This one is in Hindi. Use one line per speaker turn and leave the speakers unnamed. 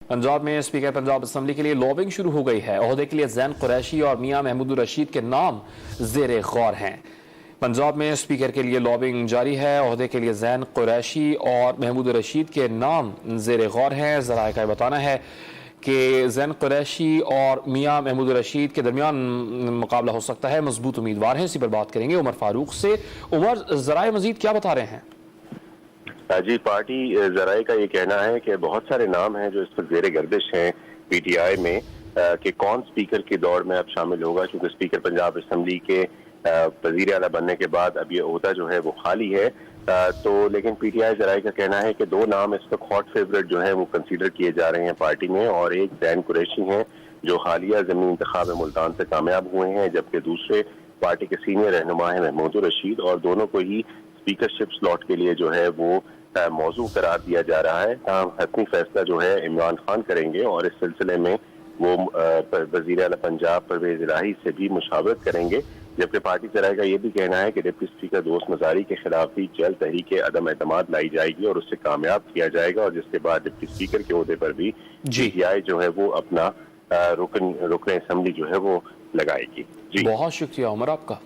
पंजाब में स्पीकर पंजाब असम्बली के लिए लॉबिंग शुरू हो गई है। ओहदे के लिए जैन कुरैशी और मियां महमूद रशीद के नाम जेर गौर हैं। पंजाब में स्पीकर के लिए लॉबिंग जारी है। ओहदे के लिए जैन कुरैशी और महमूद रशीद के नाम जेर गौर हैं। ज़राए का बताना है कि जैन कुरैशी और मियां महमूद रशीद के दरमियान मुकाबला हो सकता है। मजबूत उम्मीदवार हैं, इसी पर बात करेंगे उमर फारूक से। उमर, ज़राए मजीद क्या बता रहे हैं?
जी, पार्टी जराए का ये कहना है कि बहुत सारे नाम हैं जो इस पर जेर गर्दिश हैं पीटीआई में कि कौन स्पीकर की दौड़ में अब शामिल होगा, क्योंकि स्पीकर पंजाब असम्बली के वजीर आला बनने के बाद अब ये ओहदा जो है वो खाली है। तो लेकिन पीटीआई जराए का कहना है कि दो नाम इस वक्त हॉट फेवरेट जो है वो कंसीडर किए जा रहे हैं पार्टी में, और एक जैन कुरैशी हैं जो हालिया ज़मीनी इंतखाब मुल्तान से कामयाब हुए हैं, जबकि दूसरे पार्टी के सीनियर रहनुमा है महमूद रशीद, और दोनों को ही स्पीकरशिप स्लॉट के लिए जो है वो मौजू करार दिया जा रहा है। हतमी फैसला जो है इमरान खान करेंगे और इस सिलसिले में वो वजीर आला पंजाब परवेज इलाही से भी मुशावरत करेंगे। जबकि पार्टी जराए का ये भी कहना है कि डिप्टी स्पीकर दोस्त मजारी के खिलाफ भी जल्द तहरीक अदम एतमाद लाई जाएगी और उससे कामयाब किया जाएगा, और जिसके बाद डिप्टी स्पीकर के ओहदे पर भी पीटीआई जो है वो अपना रुकन असम्बली जो है वो लगाएगी।
जी, बहुत शुक्रिया उमर आपका।